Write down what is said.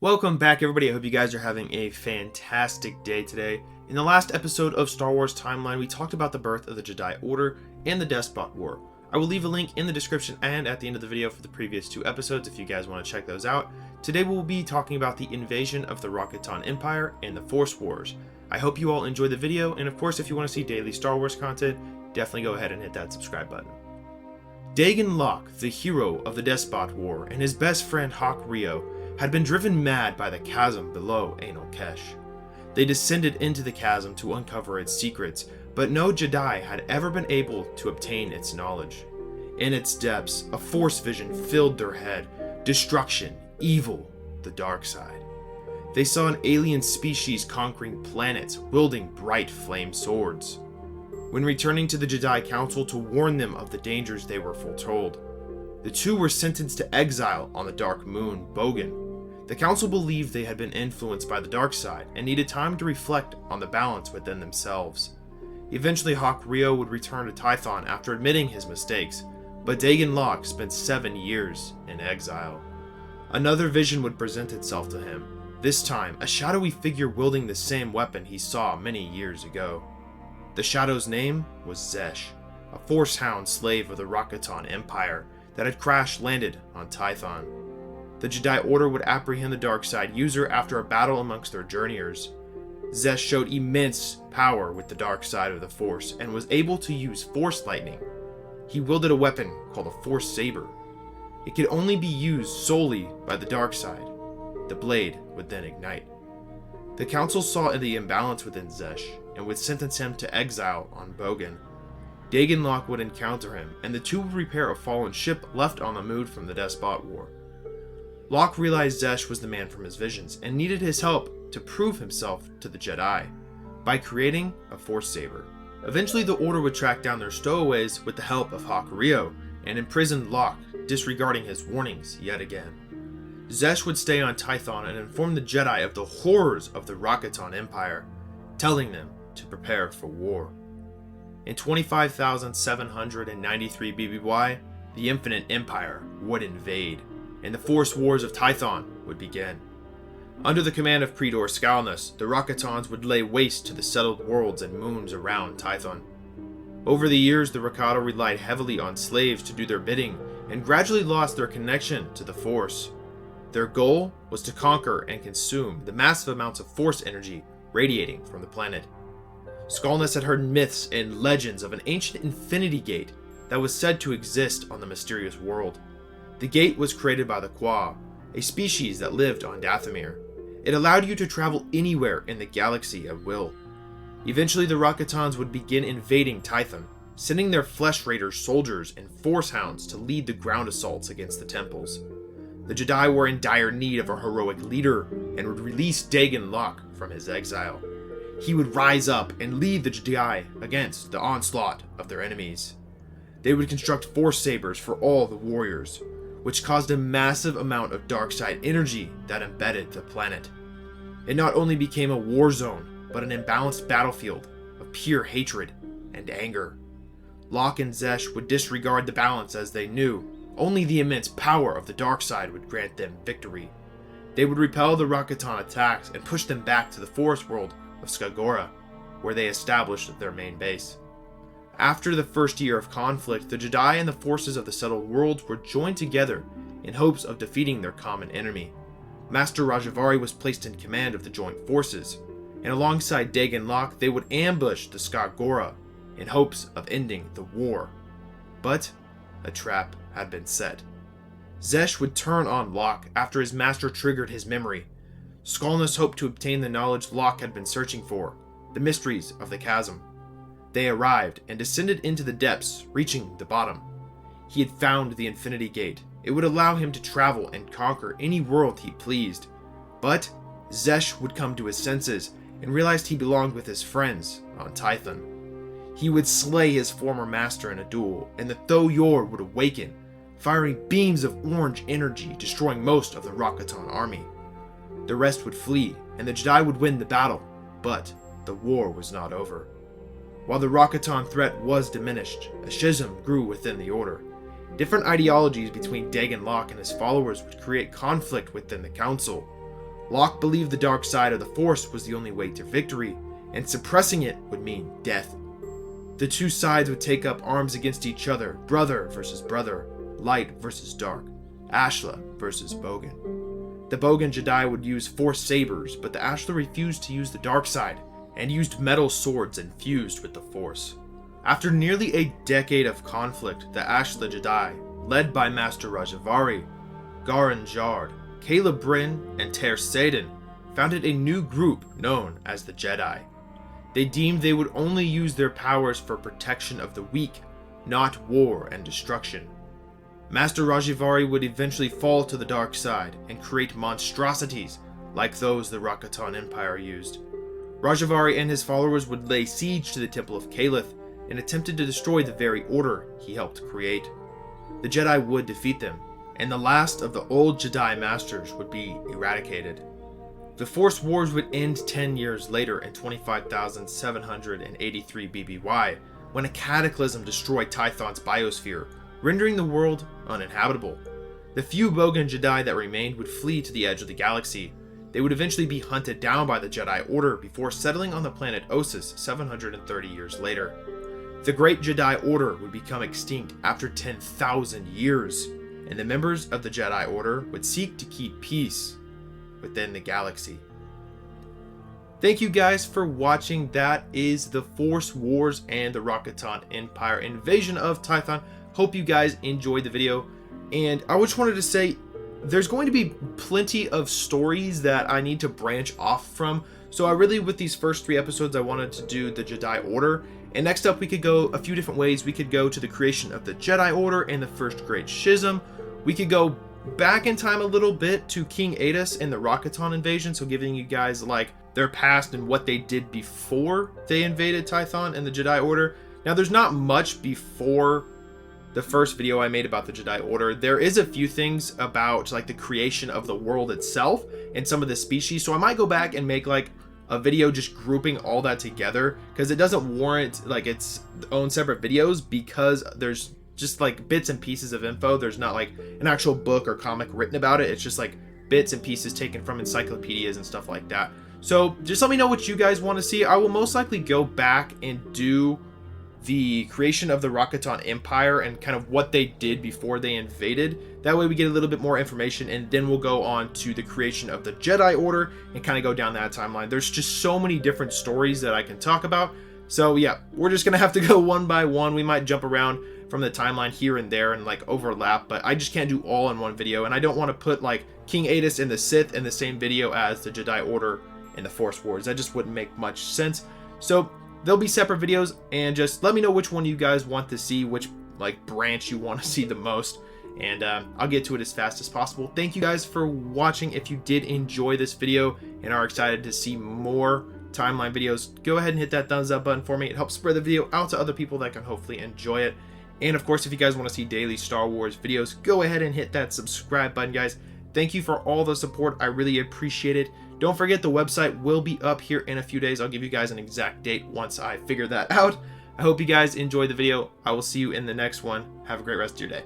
Welcome back, everybody. I hope you guys are having a fantastic day today. In the last episode of Star Wars Timeline, we talked about the birth of the Jedi Order and the Despot War. I will leave a link in the description and at the end of the video for the previous two episodes if you guys want to check those out. Today we'll be talking about the invasion of the Rakata Empire and the Force Wars. I hope you all enjoy the video, and of course if you want to see daily Star Wars content, definitely go ahead and hit that subscribe button. Daegan Lok, the hero of the Despot War, and his best friend Hawk Rio had been driven mad by the chasm below Anal Kesh. They descended into the chasm to uncover its secrets, but no Jedi had ever been able to obtain its knowledge. In its depths, a force vision filled their head: destruction, evil, the dark side. They saw an alien species conquering planets, wielding bright flame swords. When returning to the Jedi Council to warn them of the dangers they were foretold, the two were sentenced to exile on the Dark Moon, Bogan. The Council believed they had been influenced by the dark side and needed time to reflect on the balance within themselves. Eventually, Hawk Rio would return to Tython after admitting his mistakes, but Daegan Lok spent 7 years in exile. Another vision would present itself to him, this time a shadowy figure wielding the same weapon he saw many years ago. The shadow's name was Xesh, a force hound slave of the Rakatan Empire that had crash-landed on Tython. The Jedi Order would apprehend the dark side user after a battle amongst their journeyers. Xesh showed immense power with the dark side of the Force and was able to use Force lightning. He wielded a weapon called a Force saber. It could only be used solely by the dark side. The blade would then ignite. The Council saw the imbalance within Xesh and would sentence him to exile on Bogan. Daegan Lok would encounter him, and the two would repair a fallen ship left on the moon from the Despot War. Lok realized Xesh was the man from his visions and needed his help to prove himself to the Jedi by creating a Force saber. Eventually, the Order would track down their stowaways with the help of Hawk Rio and imprison Lok, disregarding his warnings yet again. Xesh would stay on Tython and inform the Jedi of the horrors of the Rakatan Empire, telling them to prepare for war. In 25,793 BBY, the Infinite Empire would invade, and the Force Wars of Tython would begin. Under the command of Praetor Skalnus, the Rakatans would lay waste to the settled worlds and moons around Tython. Over the years, the Rakata relied heavily on slaves to do their bidding and gradually lost their connection to the Force. Their goal was to conquer and consume the massive amounts of Force energy radiating from the planet. Skalnus had heard myths and legends of an ancient infinity gate that was said to exist on the mysterious world. The gate was created by the Qua, a species that lived on Dathomir. It allowed you to travel anywhere in the galaxy at will. Eventually, the Rakatans would begin invading Tython, sending their flesh raiders, soldiers, and force hounds to lead the ground assaults against the temples. The Jedi were in dire need of a heroic leader and would release Daegan Lok from his exile. He would rise up and lead the Jedi against the onslaught of their enemies. They would construct Force sabers for all the warriors, which caused a massive amount of dark side energy that embedded the planet. It not only became a war zone, but an imbalanced battlefield of pure hatred and anger. Lok and Xesh would disregard the balance as they knew only the immense power of the dark side would grant them victory. They would repel the Rakatan attacks and push them back to the forest world of Skagora, where they established their main base. After the first year of conflict, the Jedi and the forces of the settled worlds were joined together in hopes of defeating their common enemy. Master Rajavari was placed in command of the joint forces, and alongside Daegan Lok, they would ambush the Skagora in hopes of ending the war. But a trap had been set. Xesh would turn on Lok after his master triggered his memory. Skalnus hoped to obtain the knowledge Lok had been searching for, the mysteries of the chasm. They arrived and descended into the depths, reaching the bottom. He had found the Infinity Gate. It would allow him to travel and conquer any world he pleased. But Xesh would come to his senses and realized he belonged with his friends on Tython. He would slay his former master in a duel, and the Thoyor would awaken, firing beams of orange energy, destroying most of the Rakatan army. The rest would flee, and the Jedi would win the battle, but the war was not over. While the Rakatan threat was diminished, a schism grew within the Order. Different ideologies between Daegan Lok and his followers would create conflict within the Council. Lok believed the dark side of the Force was the only way to victory, and suppressing it would mean death. The two sides would take up arms against each other, brother versus brother, light versus dark, Ashla versus Bogan. The Bogan Jedi would use Force sabers, but the Ashla refused to use the dark side, and used metal swords infused with the Force. After nearly a decade of conflict, the Ashla Jedi, led by Master Rajavari, Garan Jard, Caleb Bryn, and Ter Saden, founded a new group known as the Jedi. They deemed they would only use their powers for protection of the weak, not war and destruction. Master Rajavari would eventually fall to the dark side and create monstrosities like those the Rakatan Empire used. Rajavari and his followers would lay siege to the Temple of Calith and attempted to destroy the very order he helped create. The Jedi would defeat them, and the last of the old Jedi Masters would be eradicated. The Force Wars would end 10 years later in 25,783 BBY, when a cataclysm destroyed Tython's biosphere, rendering the world uninhabitable. The few Bogan Jedi that remained would flee to the edge of the galaxy. They would eventually be hunted down by the Jedi Order before settling on the planet Ossus 730 years later. The Great Jedi Order would become extinct after 10,000 years, and the members of the Jedi Order would seek to keep peace within the galaxy. Thank you guys for watching. That is the Force Wars and the Rakatan Empire invasion of Tython. Hope you guys enjoyed the video, and I just wanted to say there's going to be plenty of stories that I need to branch off from. So I really, with these first 3 episodes, I wanted to do the Jedi Order. And next up, we could go a few different ways. We could go to the creation of the Jedi Order and the First Great Schism. We could go back in time a little bit to King Adus and the Rakatan invasion. So giving you guys like their past and what they did before they invaded Tython and the Jedi Order. Now, there's not much before the first video I made about the Jedi Order. There is a few things about like the creation of the world itself and some of the species. So I might go back and make like a video just grouping all that together, because it doesn't warrant like its own separate videos, because there's just like bits and pieces of info. There's not like an actual book or comic written about it. It's just like bits and pieces taken from encyclopedias and stuff like that. So just let me know what you guys want to see. I will most likely go back and do the creation of the Rakatan Empire and kind of what they did before they invaded. That way we get a little bit more information, and then we'll go on to the creation of the Jedi Order and kind of go down that timeline. There's just so many different stories that I can talk about. So yeah, we're just gonna have to go one by one. We might jump around from the timeline here and there and like overlap, but I just can't do all in one video, and I don't want to put like King Adus and the Sith in the same video as the Jedi Order and the Force Wars. That just wouldn't make much sense. So there'll be separate videos, and just let me know which one you guys want to see, which like branch you want to see the most, and I'll get to it as fast as possible. Thank you guys for watching. If you did enjoy this video and are excited to see more timeline videos, go ahead and hit that thumbs up button for me. It helps spread the video out to other people that can hopefully enjoy it. And of course, if you guys want to see daily Star Wars videos, go ahead and hit that subscribe button, guys. Thank you for all the support. I really appreciate it. Don't forget, the website will be up here in a few days. I'll give you guys an exact date once I figure that out. I hope you guys enjoyed the video. I will see you in the next one. Have a great rest of your day.